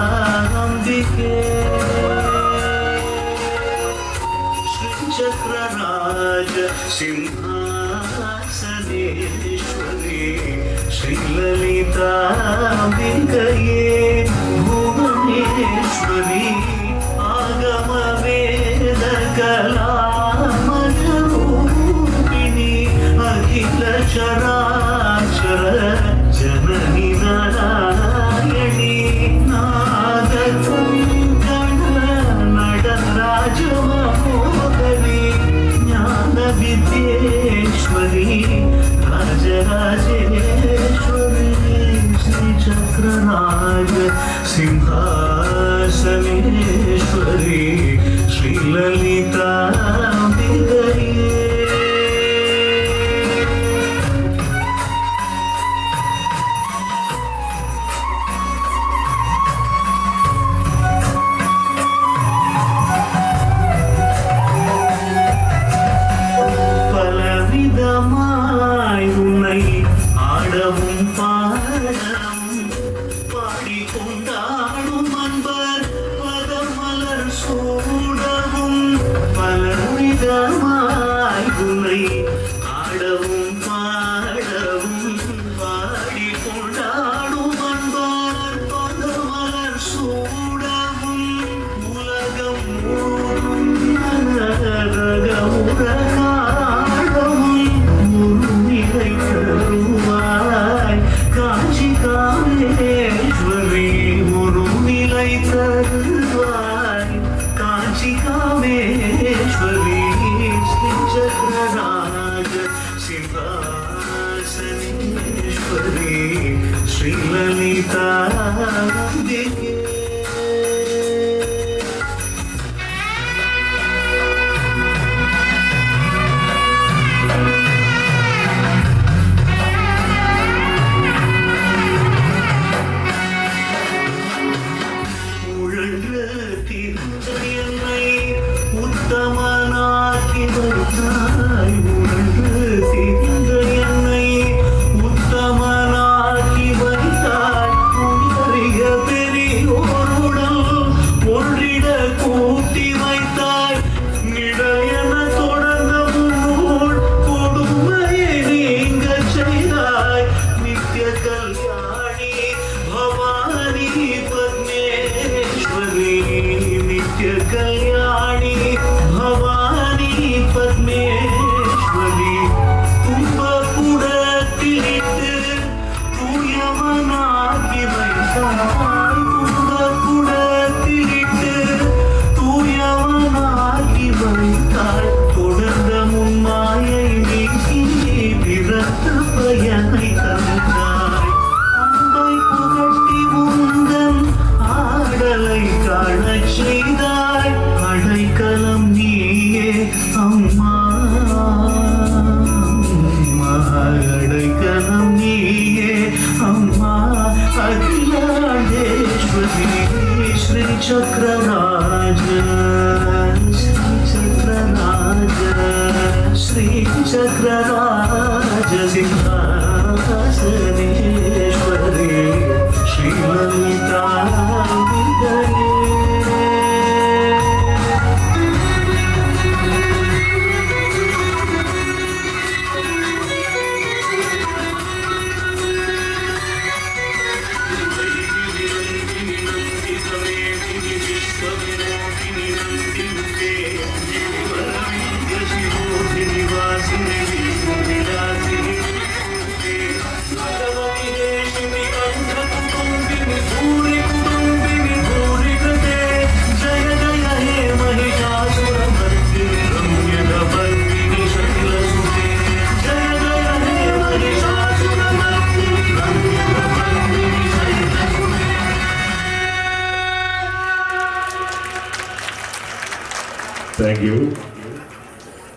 श्रीललिताम्बिके श्रीचक्रराज सिंहासनेश्वरी श्रीललिताम्बिकये भुवनेश्वरी आगमवेदकलामयरूपिणी अखिल चराचर जननी नारायणी नादकङ्कण नटराजमहोदरी ज्ञानविद्येश्वरी राजराजेश्वरी श्रीचक्रराज सिंहासनेश्वरी श्रीललिताम्बिकये பலவிதமாய் உன்னை ஆடவும் பாடவும் பாடிக்கொண்டாடும் அன்பர் பதமலர் சூடவும் பலவிதமாய் உன்னை ஆடவும் பாடவும் பாடிக்கொண்டாடும் அன்பர் பதமலர் சூடவும் உலகம் श्रीललिताम्बिके உத்தமனாக்கி வைத்தாய் உணர்ந்து திரிந்த என்னை உத்தமனாக்கி வைத்தாய் உயரிய பெரியோருடன் ஒன்றிட கூட்டி வைத்தாய் நிடையன தொடர்ந்த முன்னோள் கொடுமையை நீங்க செய்தாய் நித்திய கல்யாணி பவானி பத்மேஸ்வரி நித்திய கல்யாணி भवानी पद्मेश्वरी कुंभकुडत्तिलिट्टु तूयवनाकि வைத்தாய் कुंभकुडत्तिलिट्टु तूयवनाकि வைத்தாய் தொடர்ந்த முன்மாயை நீக்கி பிறந்த பயனை தந்தாய் அன்பை புகட்டி முந்தன் ஆடலை காணச் செய்தாய் அடைக்கலம் நீயே அம்மா அடைக்கலம் நீயே அம்மா அகிலாண்டேஸ்வரி ஸ்ரீ சக்கரராஜ ஸ்ரீ சக்கரராஜ சிம்ஹாசனேஸ்வரி ஸ்ரீலலிதாம்பிகயே Thank you.